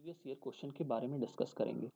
Previous year question के बारे में डिस्कस करेंगे।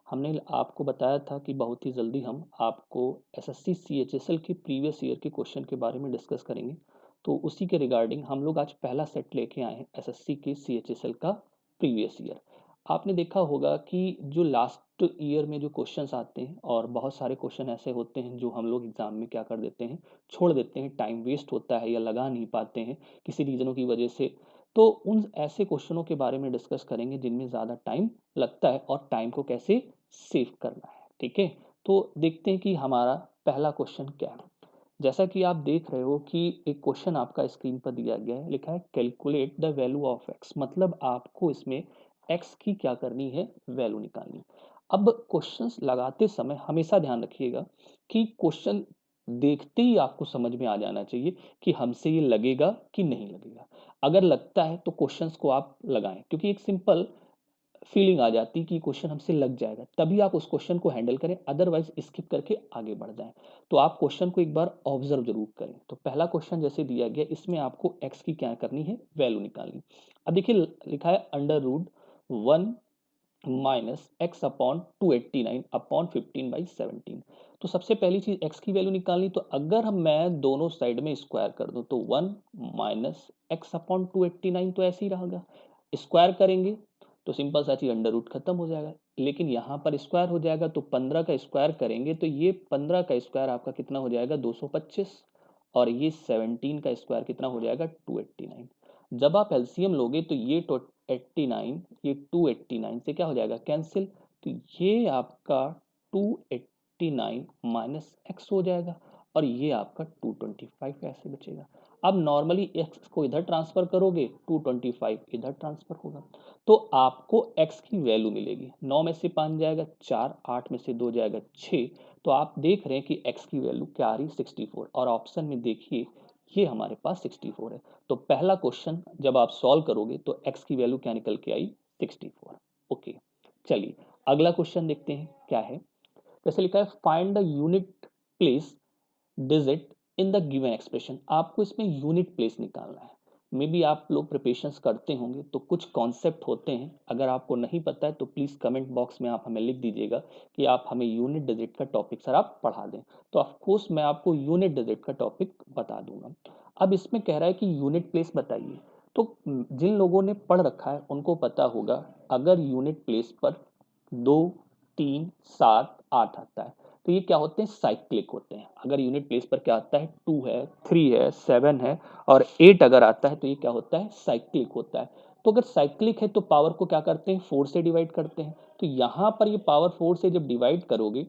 हमने आपको बताया था कि बहुत ही जल्दी हम आपको एसएससी सीएचएसएल के प्रीवियस ईयर के क्वेश्चन के बारे में डिस्कस करेंगे। तो उसी के रिगार्डिंग हम लोग आज पहला सेट लेके आए हैं एसएससी के सीएचएसएल का प्रीवियस ईयर। आपने देखा होगा कि जो लास्ट ईयर में जो क्वेश्चंस आते हैं और बहुत सारे क्वेश्चन ऐसे होते हैं जो हम लोग एग्जाम में क्या कर देते हैं, छोड़ देते हैं, टाइम वेस्ट होता है या लगा नहीं पाते हैं किसी रीजनों की वजह से। तो उन ऐसे क्वेश्चनों के बारे में डिस्कस करेंगे जिनमें ज़्यादा टाइम लगता है और टाइम को कैसे सेव करना है। ठीक है, तो देखते हैं कि हमारा पहला क्वेश्चन क्या है। जैसा कि आप देख रहे हो कि एक क्वेश्चन आपका स्क्रीन पर दिया गया है, लिखा है calculate the value of x, मतलब आपको इसमें एक्स की क्या करनी है, वैल्यू निकालनी। अब क्वेश्चंस लगाते समय हमेशा ध्यान रखिएगा कि क्वेश्चन देखते ही आपको समझ में आ जाना चाहिए कि हमसे ये लगेगा कि नहीं लगेगा। अगर लगता है तो क्वेश्चंस को आप लगाएं, क्योंकि एक सिंपल फीलिंग आ जाती है कि क्वेश्चन हमसे लग जाएगा, तभी आप उस क्वेश्चन को हैंडल करें, अदरवाइज स्किप करके आगे बढ़ जाएं। तो आप क्वेश्चन को एक बार ऑब्जर्व जरूर करें। तो पहला क्वेश्चन जैसे दिया गया, इसमें आपको एक्स की क्या करनी है, वैल्यू निकालनी। अब देखिए लिखा है under root 1 minus x upon 289 upon 15/17। तो सबसे पहली चीज एक्स की वैल्यू निकालनी। तो अगर हम मैं दोनों साइड में स्क्वायर कर दूं तो 1 माइनस एक्स अपॉन 289 तो ऐसे ही रहेगा। स्क्वायर करेंगे तो सिंपल सा चीज अंडर रूट खत्म हो जाएगा, लेकिन यहाँ पर स्क्वायर हो जाएगा तो 15 का स्क्वायर करेंगे तो ये 15 का स्क्वायर आपका कितना हो जाएगा, 225। और ये 17 का स्क्वायर कितना हो जाएगा, 289। जब आप एलसीएम लोगे तो ये 89, ये 289 से क्या हो जाएगा, कैंसिल। तो ये आपका 289 माइनस एक्स हो जाएगा और ये आपका 225 ऐसे बचेगा। अब नॉर्मली एक्स को इधर ट्रांसफर करोगे, 225 इधर ट्रांसफर होगा, तो आपको x की वैल्यू मिलेगी। 9 में से 5 जाएगा 4, 8 में से 2 जाएगा 6। तो आप देख रहे हैं कि x की वैल्यू क्या आ रही, 64। और ऑप्शन में देखिए ये हमारे पास 64 है। तो पहला क्वेश्चन जब आप सॉल्व करोगे तो x की वैल्यू क्या निकल के आई, 64। ओके, चलिए अगला क्वेश्चन देखते हैं क्या है। जैसे लिखा है find the unit place digit in the given expression. आपको इसमें यूनिट प्लेस निकालना है। मे बी आप लोग प्रिपरेशंस करते होंगे तो कुछ कॉन्सेप्ट होते हैं, अगर आपको नहीं पता है तो प्लीज़ कमेंट बॉक्स में आप हमें लिख दीजिएगा कि आप हमें यूनिट डिजिट का टॉपिक सर आप पढ़ा दें। तो ऑफकोर्स मैं आपको यूनिट डिजिट का टॉपिक बता दूंगा। अब इसमें कह रहा है कि यूनिट प्लेस बताइए। तो जिन लोगों ने पढ़ रखा है उनको पता होगा, अगर यूनिट प्लेस पर 2, 3, 7, 8 आता है तो ये क्या होते हैं, साइक्लिक होते हैं। अगर यूनिट प्लेस पर क्या आता है, 2 है, 3 है, 7 है और 8 अगर आता है तो ये क्या होता है, साइक्लिक होता है। तो अगर साइक्लिक है तो पावर को क्या करते हैं, 4 से डिवाइड करते हैं। तो यहाँ पर ये पावर 4 से जब डिवाइड करोगे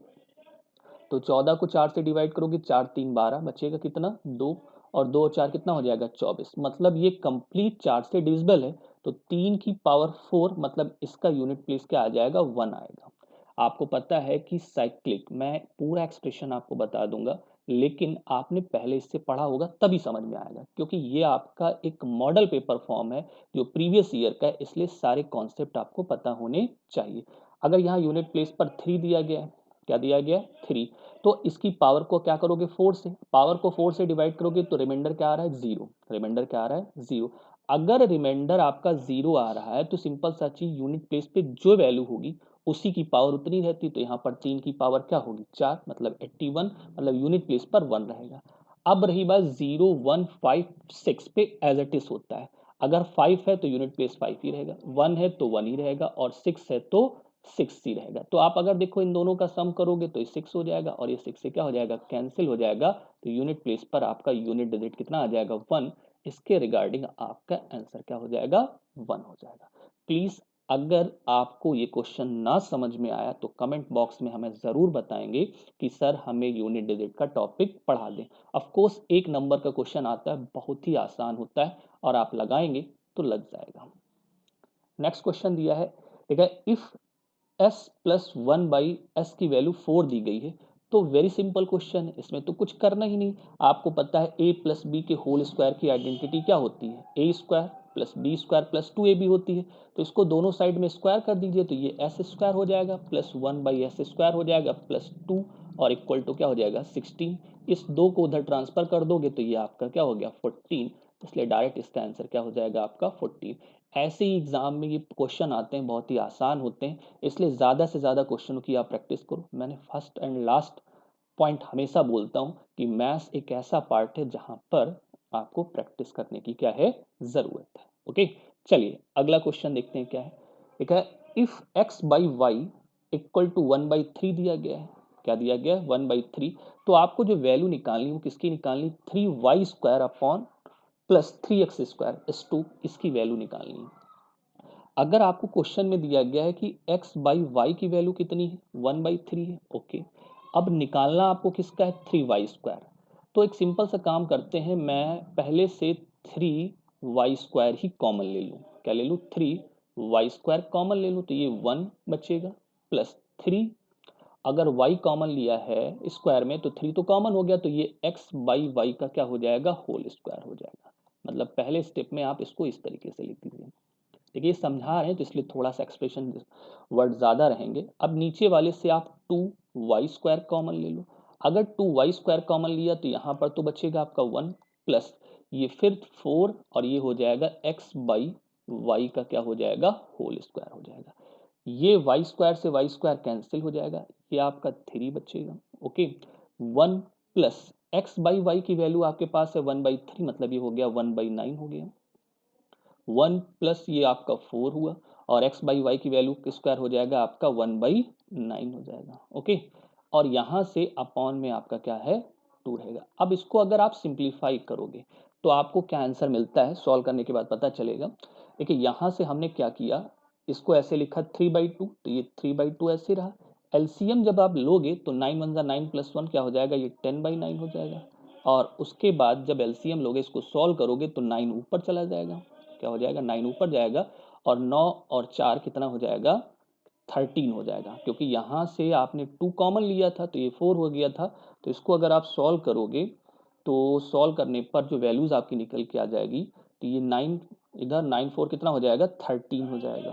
तो 14 को 4 से डिवाइड करोगे, 4 3 12, बचेगा कितना, 2। और 2 और 4 कितना हो जाएगा, 24। मतलब ये कंप्लीट 4 से डिविजिबल है। तो 3 की पावर 4, मतलब इसका यूनिट प्लेस क्या आ जाएगा, 1 आएगा। आपको पता है कि साइक्लिक, मैं पूरा एक्सप्रेशन आपको बता दूंगा, लेकिन आपने पहले इससे पढ़ा होगा तभी समझ में आएगा, क्योंकि ये आपका एक मॉडल पेपर फॉर्म है जो प्रीवियस ईयर का है, इसलिए सारे कॉन्सेप्ट आपको पता होने चाहिए। अगर यहाँ यूनिट प्लेस पर 3 दिया गया है, क्या दिया गया है, 3, तो इसकी पावर को क्या करोगे, 4 से, पावर को 4 से डिवाइड करोगे तो रिमाइंडर क्या आ रहा है, 0। रिमाइंडर क्या आ रहा है, 0। अगर रिमाइंडर आपका 0 आ रहा है तो सिंपल सा चीज, यूनिट प्लेस पे जो वैल्यू होगी उसी की पावर उतनी रहती। तो यहाँ पर 3 की पावर क्या होगी, 4, मतलब 81, मतलब यूनिट प्लेस पर 1 रहेगा। अब रही बात 0 1 5 6 पे, एज इट इज होता है। अगर 5 है तो यूनिट प्लेस 5 ही रहेगा, 1 है तो 1 ही रहेगा और 6 है तो 6 ही रहेगा। तो आप अगर देखो इन दोनों का सम करोगे तो ये 6 हो जाएगा और ये 6 से क्या हो जाएगा, कैंसिल हो जाएगा। तो यूनिट प्लेस पर आपका यूनिट डिजिट कितना आ जाएगा, 1। इसके रिगार्डिंग आपका आंसर क्या हो जाएगा, 1 हो जाएगा। प्लीज अगर आपको ये क्वेश्चन ना समझ में आया तो कमेंट बॉक्स में हमें जरूर बताएंगे कि सर हमें यूनिट डिजिट का टॉपिक पढ़ा दें। ऑफ कोर्स 1 नंबर का क्वेश्चन आता है, बहुत ही आसान होता है और आप लगाएंगे तो लग जाएगा। नेक्स्ट क्वेश्चन दिया है, ठीक है, इफ एस प्लस 1/s की वैल्यू 4 दी गई है। तो वेरी सिंपल क्वेश्चन है, इसमें तो कुछ करना ही नहीं। आपको पता है a प्लस बी के होल स्क्वायर की आइडेंटिटी क्या होती है, A square plus B square plus 2ab होती है। तो इसको दोनों साइड में स्क्वायर कर दीजिए तो ये एस स्क्वायर हो जाएगा प्लस 1/s स्क्वायर हो जाएगा प्लस 2 और इक्वल टू क्या हो जाएगा, 16। इस 2 को उधर ट्रांसफर कर दोगे तो ये आपका क्या हो गया, 14। इसलिए डायरेक्ट इसका आंसर क्या हो जाएगा आपका 14। ऐसे ही एग्जाम में ये क्वेश्चन आते हैं, बहुत ही आसान होते हैं, इसलिए ज़्यादा से ज़्यादा क्वेश्चनों की आप प्रैक्टिस करो। मैंने फर्स्ट एंड लास्ट पॉइंट हमेशा बोलता हूँ कि मैथ्स एक ऐसा पार्ट है जहाँ पर आपको प्रैक्टिस करने की क्या है, ज़रूरत है। ओके, चलिए अगला क्वेश्चन देखते हैं क्या है। एक है if x by y equal to 1/3 दिया गया है। क्या दिया गया है? 1/3। तो आपको जो वैल्यू निकालनी वो किसकी निकालनी, 3y² अपॉन प्लस 3x² इस टू, इसकी वैल्यू निकालनी है। अगर आपको क्वेश्चन में दिया गया है कि x बाई वाई की वैल्यू कितनी है, 1/3 है। ओके, अब निकालना आपको किसका है, 3y²। तो एक सिंपल सा काम करते हैं, मैं पहले से 3y² ही कॉमन ले लूँ। क्या ले लूँ, 3y² कॉमन ले लूँ, तो ये 1 बचेगा प्लस 3। अगर y कॉमन लिया है स्क्वायर में तो 3 तो कॉमन हो गया, तो ये x बाई वाई का क्या हो जाएगा, होल स्क्वायर हो जाएगा। मतलब पहले स्टेप में आप इसको इस तरीके से लिख दीजिए। देखिए समझा रहे हैं तो इसलिए थोड़ा सा एक्सप्रेशन वर्ड ज़्यादा रहेंगे। अब नीचे वाले से आप 2y² कॉमन ले लो। अगर 2y² कॉमन लिया तो यहाँ पर तो बचेगा आपका 1 प्लस ये फिर 4 और ये हो जाएगा x बाई वाई का क्या हो जाएगा, होल स्क्वायर हो जाएगा। ये y² से y² कैंसिल हो जाएगा, ये आपका 3 बचेगा। Okay, 1 plus x by y की वैल्यू आपके पास है 1/3, मतलब ये हो गया 1/9 हो गया। 1 प्लस ये आपका 4 हुआ और x बाई वाई की वैल्यू स्क्वायर हो जाएगा आपका 1/9 हो जाएगा। ओके, और यहाँ से अपॉन में आपका क्या है, 2 रहेगा। अब इसको अगर आप सिंप्लीफाई करोगे तो आपको क्या आंसर मिलता है, सॉल्व करने के बाद पता चलेगा। देखिए यहाँ से हमने क्या किया, इसको ऐसे लिखा 3/2, तो ये 3/2 ऐसे रहा। एलसीएम जब आप लोगे तो 9 1 9 प्लस 1 क्या हो जाएगा, ये 10/9 हो जाएगा। और उसके बाद जब एलसीएम लोगे, इसको सॉल्व करोगे तो 9 ऊपर चला जाएगा। क्या हो जाएगा, 9 ऊपर जाएगा और 9 और 4 कितना हो जाएगा, 13 हो जाएगा। क्योंकि यहाँ से आपने 2 कॉमन लिया था तो ये 4 हो गया था। तो इसको अगर आप सॉल्व करोगे तो सॉल्व करने पर जो वैल्यूज आपकी निकल के आ जाएगी, तो ये 9 इधर 9 4 कितना हो जाएगा, 13 हो जाएगा।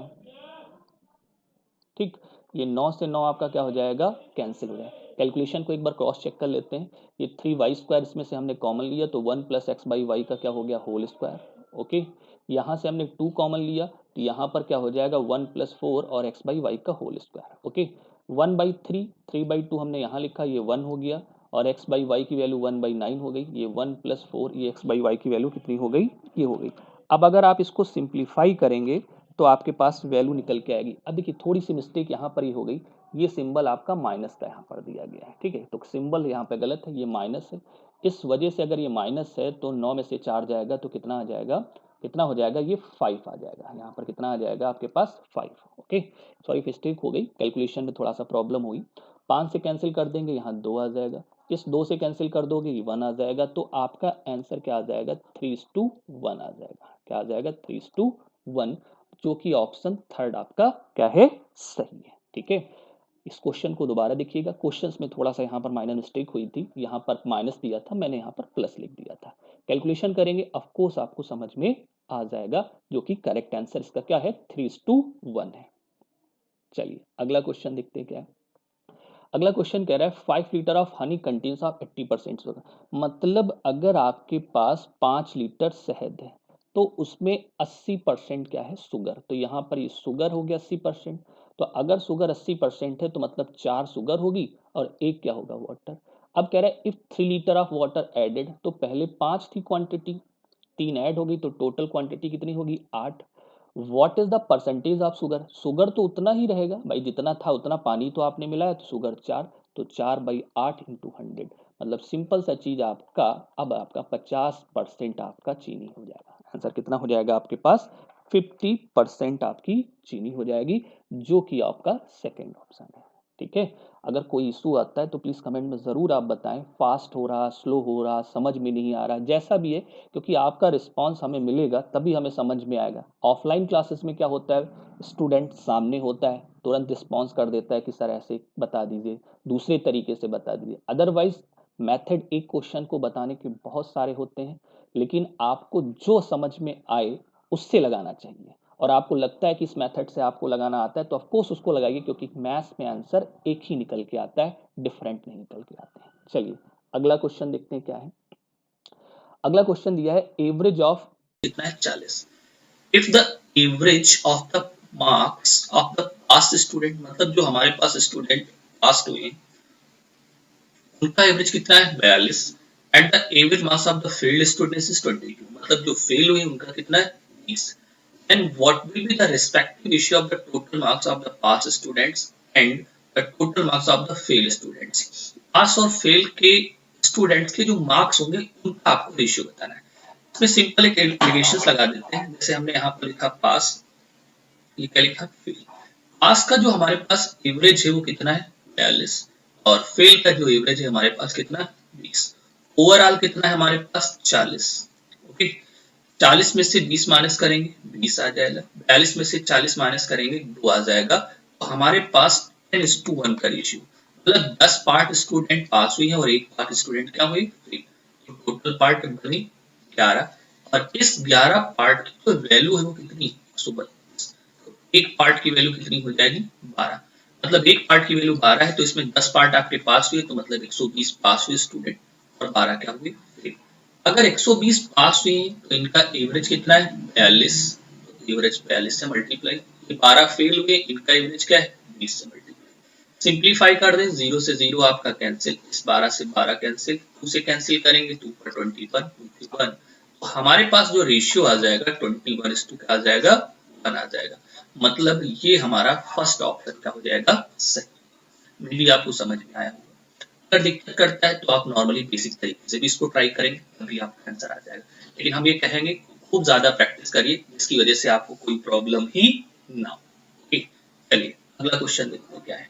ठीक, ये 9 से 9 आपका क्या हो जाएगा, कैंसिल हो जाएगा। कैलकुलेशन को एक बार क्रॉस चेक कर लेते हैं। ये 3y² इसमें से हमने कॉमन लिया तो 1 प्लस x बाई वाई का क्या हो गया, होल स्क्वायर। ओके, यहाँ से हमने 2 कॉमन लिया तो यहाँ पर क्या हो जाएगा, 1 प्लस 4 और x बाई वाई का होल स्क्वायर। ओके, 1/3, 3/2 हमने यहाँ लिखा, ये 1 हो गया और x बाई वाई की वैल्यू 1/9 हो गई। ये 1 प्लस 4, ये x बाई वाई की वैल्यू कितनी हो गई, ये हो गई। अब अगर आप इसको सिंप्लीफाई करेंगे तो आपके पास वैल्यू निकल के आएगी। अब देखिए थोड़ी सी मिस्टेक यहाँ पर ही हो गई, ये सिंबल आपका माइनस का यहाँ पर दिया गया है। ठीक है, तो सिंबल यहाँ पे गलत है, ये माइनस है। इस वजह से अगर ये माइनस है तो 9 में से 4 जाएगा तो कितना आ जाएगा, कितना हो जाएगा, ये 5 आ जाएगा। यहाँ पर कितना आ जाएगा आपके पास, 5। ओके, सॉरी मिस्टेक हो गई, कैलकुलेशन में थोड़ा सा प्रॉब्लम हुई। 5 से कैंसिल कर देंगे, यहाँ 2 आ जाएगा। इस 2 से कैंसिल कर दोगे, ये 1 आ जाएगा। तो आपका आंसर क्या आ जाएगा, 3:1 आ जाएगा। क्या आ जाएगा, 3:1, जो कि ऑप्शन थर्ड आपका क्या है, सही है। ठीक है, इस क्वेश्चन को दोबारा देखिएगा। क्वेश्चंस में थोड़ा सा यहाँ पर माइनर मिस्टेक हुई थी, यहाँ पर माइनस दिया था, मैंने यहाँ पर प्लस लिख दिया था। कैलकुलेशन करेंगे, ऑफ कोर्स आपको समझ में आ जाएगा, जो कि करेक्ट आंसर इसका क्या है, 3:1 है। चलिए अगला क्वेश्चन देखते हैं क्या है। अगला क्वेश्चन कह रहा है 5 litre of honey contains of 80% sugar. मतलब अगर आपके पास 5 लीटर शहद है तो उसमें 80% क्या है, शुगर। तो यहाँ पर ये शुगर हो गया 80%। तो अगर शुगर 80% है तो मतलब 4 शुगर होगी और 1 क्या होगा, वाटर। अब कह रहा है if 3 litre of water added, तो पहले 5 थी क्वांटिटी, 3 ऐड हो गई तो टोटल क्वांटिटी कितनी होगी, 8। What is the percentage of sugar. Sugar तो उतना ही रहेगा भाई, जितना था उतना पानी तो आपने मिलाया, तो शुगर 4, तो 4/8 इंटू 100, मतलब सिंपल सा चीज आपका, अब आपका 50% आपका चीनी हो जाएगा। आंसर कितना हो जाएगा आपके पास, 50% आपकी चीनी हो जाएगी, जो कि आपका सेकेंड ऑप्शन है। ठीक है, अगर कोई इशू आता है तो प्लीज कमेंट में जरूर आप बताएं, फास्ट हो रहा, स्लो हो रहा, समझ में नहीं आ रहा, जैसा भी है, क्योंकि आपका रिस्पांस हमें मिलेगा तभी हमें समझ में आएगा। ऑफलाइन क्लासेस में क्या होता है, स्टूडेंट सामने होता है, तुरंत रिस्पांस कर देता है कि सर ऐसे बता दीजिए, दूसरे तरीके से बता दीजिए। अदरवाइज मेथड एक क्वेश्चन को बताने के बहुत सारे होते हैं, लेकिन आपको जो समझ में आए उससे लगाना चाहिए। और आपको लगता है कि इस मेथड से आपको लगाना आता है तो ऑफकोर्स उसको लगाइए, क्योंकि मैथ्स में आंसर एक ही निकल के आता है, डिफरेंट नहीं निकल के आते हैं। चलिए अगला क्वेश्चन देखते हैं क्या है। अगला क्वेश्चन दिया है एवरेज ऑफ कितना है 40। If the average of the marks of the past student, मतलब जो हमारे पास स्टूडेंट पास हुए उनका एवरेज कितना है 42, and the average marks of the failed students is 22, मतलब जो फेल हुए उनका कितना है 20, and what will be the respective ratio of the total marks of the pass students and the total marks of the fail students। पास और fail के students के जो मार्क्स होंगे उनका आपको रेशियो बताना है। इसमें सिंपल एक एलिगेशंस लगा देते हैं, जैसे हमने यहाँ पर लिखा पास, ये क्या लिखा फेल। पास का जो हमारे पास एवरेज है वो कितना है 42, और फेल का जो एवरेज है हमारे पास कितना 20, ओवरऑल कितना है हमारे पास 40। ओके, 40 में से 20 माइनस करेंगे 20 आ जाएगा, 42 में से 40 माइनस करेंगे 2 आ जाएगा, तो हमारे पास 10:1 का रेशियो, मतलब 10 पार्ट स्टूडेंट पास हुई है और 1 पार्ट स्टूडेंट क्या हुई फेल, तो टोटल पार्ट बनी 11, और इस 11 पार्ट की जो वैल्यू है वो कितनी 132, तो एक पार्ट की वैल्यू कितनी हो जाएगी 12, मतलब एक पार्ट की वैल्यू 12 है, तो इसमें 10 पार्ट आपके पास हुए तो मतलब 120 पास हुए स्टूडेंट और 12 क्या हुए फेल। अगर 120 पास हुई तो इनका एवरेज कितना है 42, तो एवरेज 42 से मल्टीप्लाई, 12 फेल हुए इनका एवरेज क्या है 20 से मल्टीप्लाई, सिंप्लीफाई कर दें 0 से 0 आपका कैंसिल, इस 12 से 12 कैंसिल, 2 से कैंसिल करेंगे 2 पर 21, तो हमारे पास जो रेशियो आ जाएगा 21:2 क्या आ जाएगा 1 आ जाएगा, मतलब ये हमारा फर्स्ट ऑप्शन क्या हो जाएगा सही। मे भी आपको समझ में आया। अगर दिक्कत करता है तो आप नॉर्मली बेसिक तरीके से भी इसको ट्राई करेंगे, तभी आपका आंसर आ जाएगा, लेकिन हम ये कहेंगे खूब ज्यादा प्रैक्टिस करिए जिसकी वजह से आपको कोई प्रॉब्लम ही ना हो। ठीक, चलिए अगला क्वेश्चन देखते हैं क्या है।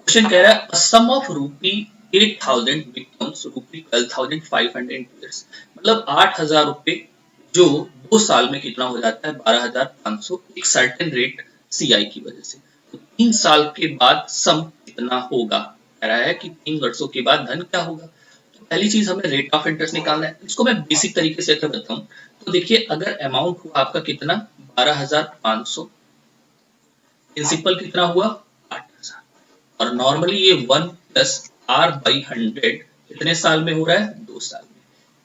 क्वेश्चन कह रहा है सम ऑफ ₹8,000 बिकम्स ₹12,500 इन 2 years, मतलब 8,000 रुपए जो 2 साल में कितना हो जाता है 12,500, एक सर्टेन रेट सीआई की वजह से, तो 3 साल के बाद सम कितना होगा, कह रहा है कि 3 वर्षों के बाद धन क्या होगा। तो पहली चीज हमें रेट ऑफ इंटरेस्ट निकालना है, इसको मैं बेसिक तरीके से अगर बताऊं तो देखिए अगर अमाउंट हुआ आपका कितना 12,500, प्रिंसिपल कितना हुआ 8,000, और नॉर्मली ये 1 प्लस R/100 कितने साल में हो रहा है 2 साल में।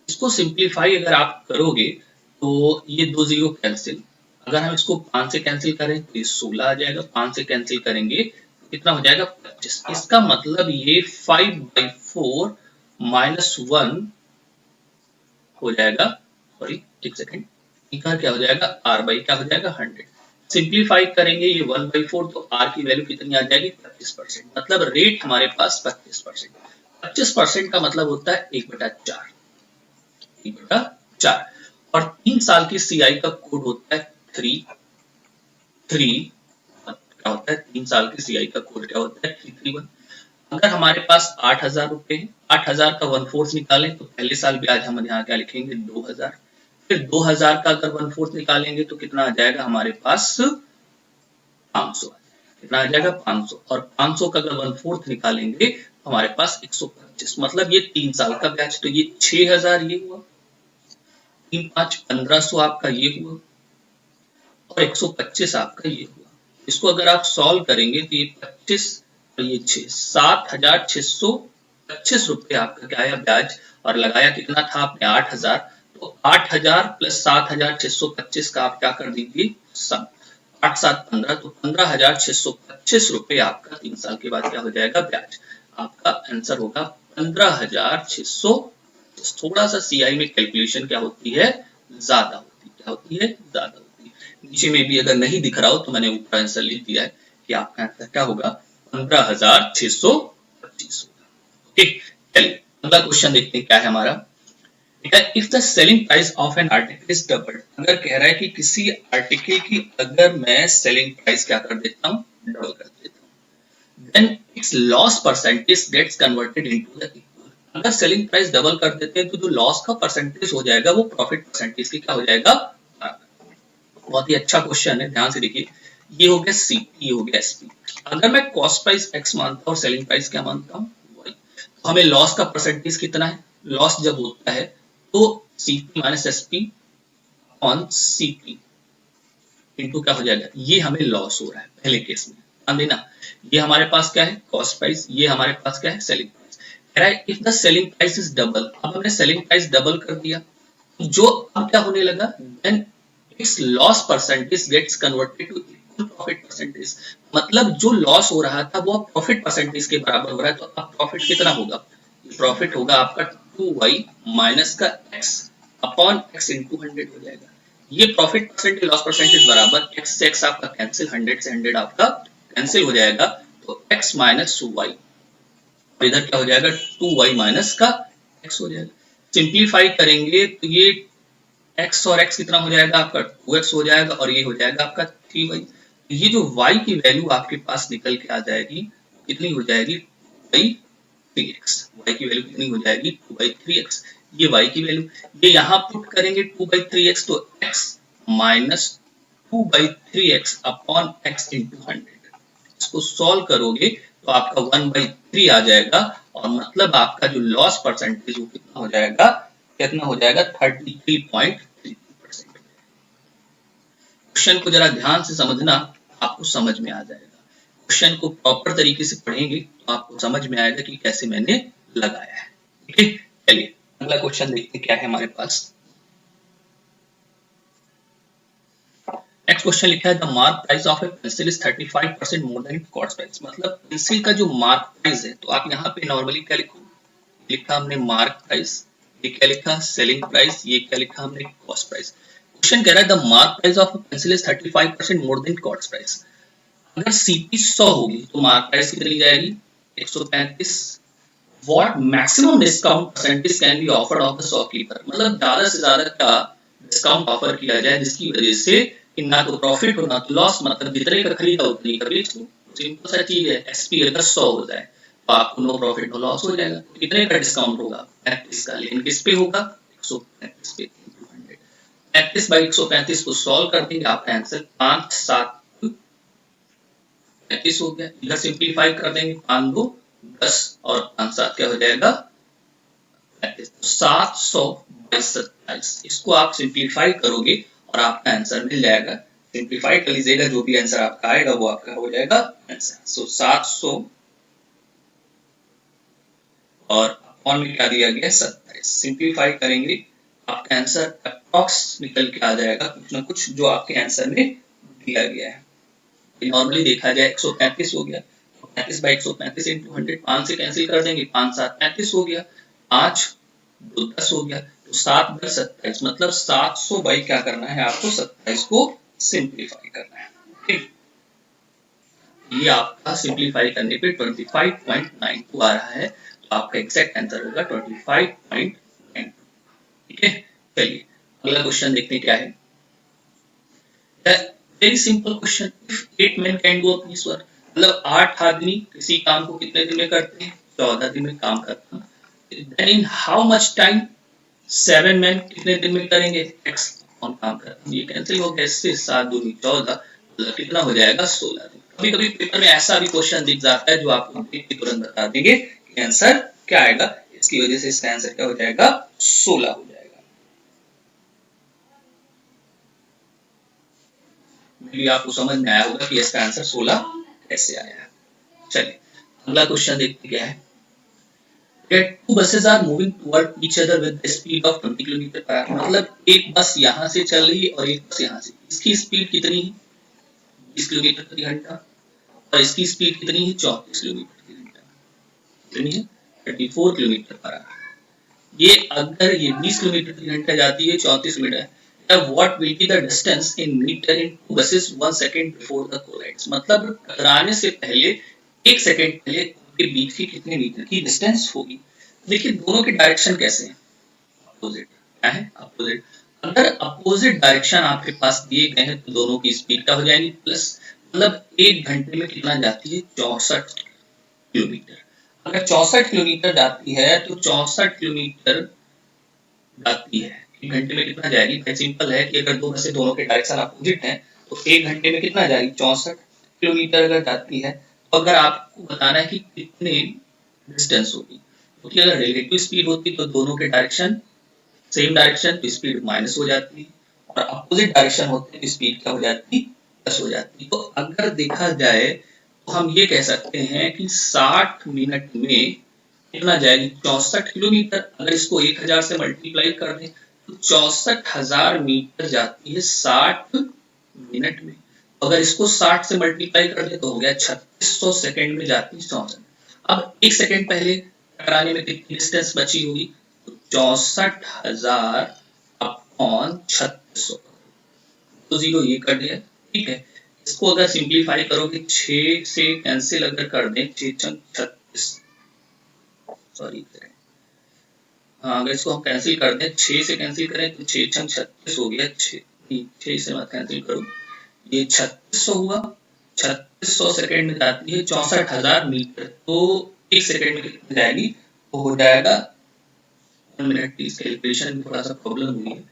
इसको सिंप्लीफाई अगर आप करोगे तो ये 2 0 कैंसिल, अगर हम इसको 5 से कैंसिल करें तो ये 16 आ जाएगा, 5 से कैंसिल करेंगे तो कितना हो जाएगा 25, इसका मतलब ये 5/4 माइनस 1 हो जाएगा, सॉरी एक सेकेंड, इनका क्या हो जाएगा R बाई क्या हो जाएगा 100, सिंप्लीफाई करेंगे ये 1/4 तो R की वैल्यू कितनी आ जाएगी 25%, मतलब रेट हमारे पास 25%, 25% का मतलब होता है 1/4, 1/4, और 3 साल की सीआई का कोड होता है 3 क्या होता है 3 साल की सीआई का कोड क्या होता है 331। अगर हमारे पास 8,000 रुपए है, 8,000 का 1/4 निकालें तो पहले साल ब्याज हम यहाँ क्या लिखेंगे 2,000, फिर 2,000 का अगर 1/4 निकालेंगे तो कितना आ जाएगा हमारे पास 500, कितना आ जाएगा 500, और 500 का अगर 1/4 निकालेंगे तो हमारे पास 125, मतलब ये 3 साल का ब्याज, तो ये 6,000 ये हुआ, 3 5 1500 आपका ये हुआ, और 125 आपका ये हुआ। इसको अगर आप सॉल्व करेंगे तो ये 25 और ये 6 7,625 रुपए आपका क्या आया ब्याज, और लगाया कितना था आपने 8,000, तो 8,000 प्लस 7,625 का आप क्या कर दीजिए सम, 8 7 15, तो 15,625 रुपए आपका 3 साल के बाद क्या हो जाएगा ब्याज, आपका आंसर होगा 15,600। थोड़ा सा सीआई में कैलकुलेशन क्या होती है ज्यादा होती है, क्या होती है ज्यादा होती है, नीचे में भी अगर नहीं दिख रहा हो तो मैंने ऊपर आंसर लिख दिया है कि आपका आंसर क्या होगा 15,625 होगा। ठीक, चलिए अगला क्वेश्चन देखते हैं क्या है हमारा। If the selling price of an article is doubled, अगर कह रहा है कि किसी आर्टिकल की अगर मैं सेलिंग प्राइस क्या कर देता हूँ डबल कर देता हूँ, then it's loss percentage gets converted into the, अगर सेलिंग प्राइस डबल कर देते हैं तो जो लॉस का परसेंटेज हो जाएगा वो प्रॉफिट परसेंटेज की क्या हो जाएगा। बहुत ही अच्छा क्वेश्चन है, ध्यान से देखिए, ये हो गया सी, ये हो गया एसपी, अगर मैं कॉस्ट प्राइस एक्स मानता हूँ और सेलिंग प्राइस क्या मानता हूँ वाई, तो हमें लॉस का परसेंटेज कितना है, लॉस जब होता है तो CP minus SP on CP into क्या हो जाएगा, ये हमें लॉस हो रहा है पहले केस में, ध्यान देना, ये हमारे पास क्या है कॉस्ट प्राइस, ये हमारे पास क्या है सेलिंग प्राइस, कह रहा है if the selling price is double, अब हमने सेलिंग प्राइस डबल कर दिया, जो अब क्या होने लगा, then it's loss percentage gets converted to equal profit percentage, मतलब जो लॉस हो रहा था वो अब प्रॉफिट परसेंटेज के बराबर हो रहा है। तो अब प्रॉफिट कितना होगा, प्रॉफिट होगा आपका 2y माइनस का x अपॉन x इंटू 100 हो जाएगा। ये प्रॉफिट परसेंटेज लॉस परसेंटेज बराबर x से x आपका कैंसिल, 100 से 100 आपका कैंसिल हो जाएगा, तो x माइनस 2y, इधर क्या हो जाएगा 2y माइनस का x हो जाएगा। सिंप्लीफाई करेंगे तो ये x और x कितना हो जाएगा आपका 2x हो जाएगा, और ये हो जाएगा आपका 3y। ये जो y की वैल्यू आपके पास निकल के आ जाएगी कितनी हो जाएगी 2/3x, y की वैल्यू कितनी हो जाएगी 2/3x, ये y की वैल्यू, ये यहाँ पुट करेंगे 2/3x, तो x minus 2/3x upon x into 100, इसको सॉल्व करोगे तो आपका 1/3 आ जाएगा, और मतलब आपका जो लॉस परसेंटेज वो कितना हो जाएगा, 33.3%। क्वेश्चन को जरा ध्यान से समझना, आपको समझ में आ जाएगा। क्वेश्चन को प्रॉपर तरीके से पढ़ेंगे तो आपको समझ में आएगा कि कैसे मैंने लगाया है। ठीक है, चलिए अगला क्वेश्चन देखते हैं क्या है हमारे पास। नेक्स्ट क्वेश्चन लिखा है the mark price of A pencil is 35% more than it's cost price, मतलब पेंसिल का जो मार्क प्राइस है, तो आप यहाँ पे नॉर्मली क्या लिखो, लिखा हमने मार्क प्राइस, ये क्या लिखा सेलिंग प्राइस, ये क्या लिखा हमने कॉस्ट प्राइस। क्वेश्चन कह रहा है the mark price of A pencil is 35% more than cost price. अगर सीपी 100 होगी तो मार्क प्राइस कितनी जाएगी 135। What maximum discount percentage can be offered of the shopkeeper, मतलब ज्यादा से ज्यादा क्या डिस्काउंट ऑफर किया जाए जिसकी वजह से कि ना तो प्रॉफिट हो ना तो लॉस, मतलब जितने का खरीदा उतनी का बेच दो। सिंपल सा चीज है, एसपी अगर 100 हो जाए तो आपको नो प्रॉफिट नो लॉस हो जाएगा। तो कितने का डिस्काउंट होगा 35 का, लेकिन किस पे होगा 135 पे, 35 बाई 135 को सॉल्व कर देंगे, आपका आंसर 5 7 35 हो गया। इधर सिंप्लीफाई कर देंगे, 5 2 10 और 5 7 क्या हो जाएगा 35, 700/27। इसको आप सिंप्लीफाई करोगे और आपका आंसर मिल जाएगा। सिंप्लीफाई कर लीजिएगा, जो भी आंसर आपका आएगा वो आपका हो जाएगा आंसर। सो 700 और अपॉन में क्या दिया गया 27, सिंप्लीफाई करेंगे आपका आंसर अप्रॉक्स निकल के आ जाएगा कुछ ना कुछ जो आपके आंसर में दिया गया है। नॉर्मली देखा जाए 135 हो गया, 35 बाई 135 इंटू 100, 5 से कैंसिल कर देंगे, 5 7 35 हो गया, 5 2 10 हो गया, तो 7 बाई 27, मतलब 700 बाई क्या करना है आपको 27 को सिंप्लीफाई करना है। ठीक, ये आपका सिंप्लीफाई करने पे 25.92 आ रहा है, तो आपका एग्जैक्ट आंसर होगा 25.92। ठीक है, चलिए अगला क्वेश्चन देखते हैं क्या है। Very simple question, if 8 men can do a piece work, मतलब 8 आदमी किसी काम को कितने दिन में करते हैं 14 दिन में काम करते हैं, then in how much time 7 men कितने दिन में करेंगे x कौन काम करते हैं। ये कैंसिल हो गया, इससे 7 दूनी 14, मतलब कितना हो जाएगा 16 दिन। कभी कभी पेपर में ऐसा भी क्वेश्चन दिख जाता है जो आपको देख के तुरंत बता देंगे कि आंसर क्या आएगा, इसकी वजह से इसका आंसर क्या हो जाएगा 16 हो जाएगा। भी आपको समझ में आया होगा कि इसका आंसर 16 कैसे आया। चलिए अगला क्वेश्चन देखते क्या है। Two buses are moving toward each other with the speed of 20 kilometre per hour, मतलब एक बस यहाँ से चल रही है और एक बस यहाँ से, इसकी स्पीड कितनी है 20 किलोमीटर प्रति घंटा, और इसकी स्पीड कितनी है 34 किलोमीटर प्रति घंटा, कितनी है 34 किलोमीटर पर आवर। ये अगर ये 20 किलोमीटर प्रति घंटा जाती है 34 kilometre, what will be the distance in meter in two buses 1 second before the collides, मतलब टकराने से पहले 1 सेकंड पहले उनके बीच की कितने मीटर की डिस्टेंस होगी। देखिए दोनों के डायरेक्शन कैसे हैं, अपोजिट, क्या है अपोजिट। अगर अपोजिट डायरेक्शन आपके पास दिए गए हैं तो दोनों की स्पीड क्या हो जाएगी प्लस, मतलब 1 घंटे में कितना जाती है 64 किलोमीटर। अगर 64 किलोमीटर जाती है तो 64 किलोमीटर जाती है 1 घंटे में कितना जाएगी, बहुत सिंपल है कि अगर दो बसें दोनों के डायरेक्शन अपोजिट हैं तो 1 घंटे में कितना जाएगी 64 किलोमीटर अगर जाती है। तो अगर आपको बताना है कि कितने डिस्टेंस होगी, क्योंकि अगर रिलेटिव स्पीड होती तो दोनों के डायरेक्शन सेम डायरेक्शन तो स्पीड माइनस हो जाती, और अपोजिट डायरेक्शन होते तो स्पीड क्या हो जाती प्लस हो जाती। तो अगर देखा जाए तो हम ये कह सकते हैं कि 60 मिनट में कितना जाएगी 64 किलोमीटर। अगर इसको 1000 से मल्टीप्लाई कर दें तो 64,000 मीटर जाती है 60 मिनट में। अगर इसको 60 से मल्टीप्लाई कर दे तो हो गया 3600 सेकंड में जाती है 64। अब एक सेकंड पहले टकराने में कितनी डिस्टेंस बची होगी, तो 64,000 अपॉन 3600, तो जीरो ये कर दिया, ठीक है। इसको अगर सिंप्लीफाई करोगे 6 से कैंसिल अगर कर दें 6 चंग 36, सॉरी हाँ, अगर इसको हम कैंसिल कर दें 6 से कैंसिल करें तो 6 चंग 36 हो गया, 6 से मत कैंसिल करो, ये 3600 हुआ। 3600 सेकंड में जाती है 64,000 मीटर, तो एक सेकंड में कितनी जाएगी, तो हो जाएगा 1 मिनट की कैलकुलेशन में थोड़ा सा प्रॉब्लम हुई है।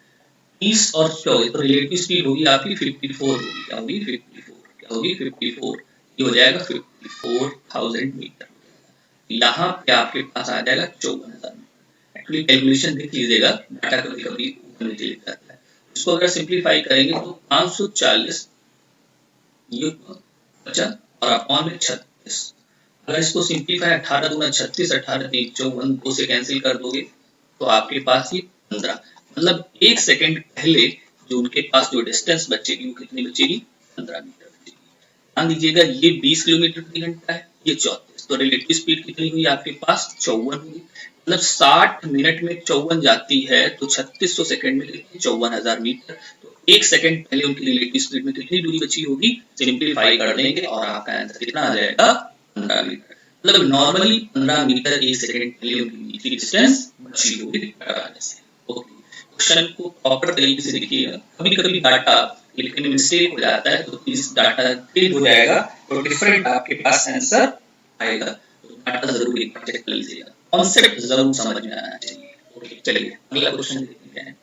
30 और 24 तो रिलेटिव स्पीड होगी आपकी 54 होगी, क्या होगी 54, ये हो जाएगा 54,000 मीटर। यहाँ पे आपके पास आ जाएगा 54,000 मीटर। एक्चुअली कैलकुलेशन देख लीजिएगा, डाटा कभी कभी ऊपर नीचे लिख जाता है। इसको अगर सिंप्लीफाई करेंगे तो 540 ये बचा और अपॉन में 36। अगर इसको सिंप्लीफाई 18 दूना 36, 18 3 54, 2 से कैंसिल कर दोगे तो आपके पास ये 15, मतलब एक सेकंड पहले जो उनके पास जो डिस्टेंस बचेगी वो कितनी बचेगी, 15 मीटर बचेगी। ध्यान दीजिएगा ये 20 किलोमीटर प्रति घंटा है, ये 34, तो रिलेटिव स्पीड कितनी हुई आपके पास 54 हुई। मतलब 60 मिनट में 54 जाती है तो 3600 सेकंड में कितनी 54,000 मीटर। तो एक सेकंड पहले उनकी रिलेटिव स्पीड में कितनी दूरी बची होगी, सिंप्लीफाई कर देंगे और आपका आंसर कितना आ जाएगा 15 मीटर। मतलब नॉर्मली 15 मीटर एक सेकंड पहले उनकी डिस्टेंस बची होगी टकराने से। ओके, क्वेश्चन को प्रॉपर तरीके से देखिएगा। कभी कभी डाटा लिखने में मिस्टेक हो जाता है तो इस डाटा चेंज हो जाएगा तो डिफरेंट आपके पास आंसर आएगा, तो डाटा जरूर एक बार चेक कर लीजिएगा, कॉन्सेप्ट जरूर समझ में आना चाहिए। ओके, चलिए अगला क्वेश्चन देखते हैं।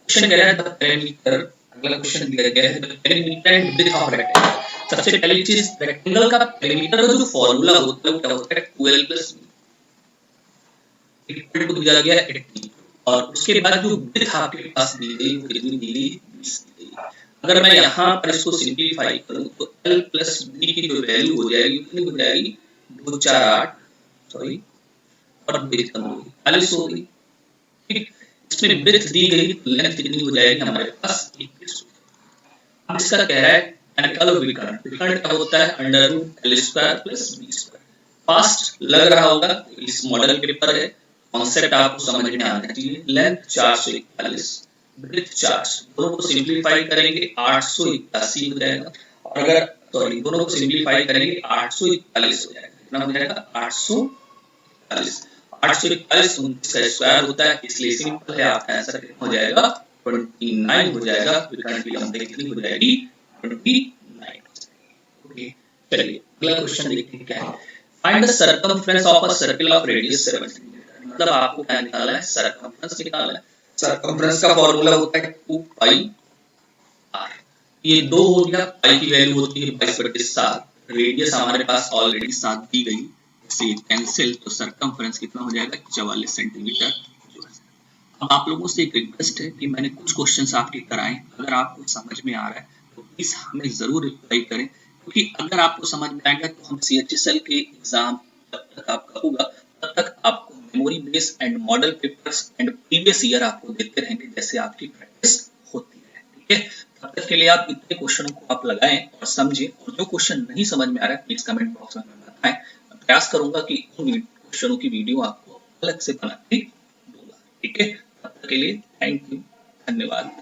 क्वेश्चन कह रहा है द पेरीमीटर, अगला क्वेश्चन दिया गया है the perimeter and width of rectangle. सबसे पहली चीज रेक्टेंगल का पेरीमीटर का जो फार्मूला होता है वो क्या होता है 12 प्लस इक्वल टू दिया गया है 80, और उसके बाद जो विड्थ आपके पास दी गई वो कितनी दी गई 20 दी गई। अगर मैं यहाँ पर इसको सिंप्लीफाई करूँ तो L प्लस B की जो वैल्यू हो जाएगी कितनी हो जाएगी 248, सॉरी और विड्थ कम होगी 40 होगी, ठीक। इसमें विड्थ दी गई तो लेंथ कितनी हो जाएगी हमारे पास 21। अब इसका कह रहा है निकालो विकर्ण। विकर्ण क्या होता है under root L square plus B square. Fast लग रहा होगा इस मॉडल पेपर है, कॉन्सेप्ट आपको समझ में आना चाहिए। लेंथ 441, विड्थ 400, दोनों को सिंप्लीफाई करेंगे 881 हो जाएगा, और अगर सॉरी दोनों को सिंप्लीफाई करेंगे 841 हो जाएगा। कितना हो जाएगा 841, 841 का स्क्वायर होता है इसलिए सिंपल है, आपका आंसर कितना हो जाएगा 29 हो जाएगा। विकर्ण की लंबाई कितनी हो जाएगी 29। ओके, चलिए अगला क्वेश्चन देखते हैं क्या है। Find the circumference of a circle of radius 7 centimetre. मतलब आपको क्या निकालना है, सर्कमफ्रेंस निकालना है। सर्कमफ्रेंस का फॉर्मूला होता है 2 पाई r, ये 2 हो गया, पाई की वैल्यू होती है 22/7, रेडियस हमारे पास ऑलरेडी 7 दी गई, इसे कैंसिल तो सर्कमफ्रेंस कितना हो जाएगा 44 सेंटीमीटर। अब आप लोगों से एक रिक्वेस्ट है कि मैंने कुछ क्वेश्चंस आपके कराए, अगर आपको समझ में आ रहा है तो प्लीज हमें जरूर रिप्लाई करें, क्योंकि अगर आपको समझ में आएगा तो हम CHSL के एग्जाम जब तक आपका होगा तब तक आपको memory base and model papers and previous year आपको देते रहेंगे, जैसे आपकी प्रैक्टिस होती है, ठीक है। तब तक के लिए आप इतने क्वेश्चनों को आप लगाएं और समझें, और जो क्वेश्चन नहीं समझ में आ रहा है प्लीज कमेंट बॉक्स में बताएं। मैं प्रयास करूंगा कि उन क्वेश्चनों की वीडियो आपको अलग से बना के दूंगा, ठीक है। तब तक के लिए थैंक यू, धन्यवाद।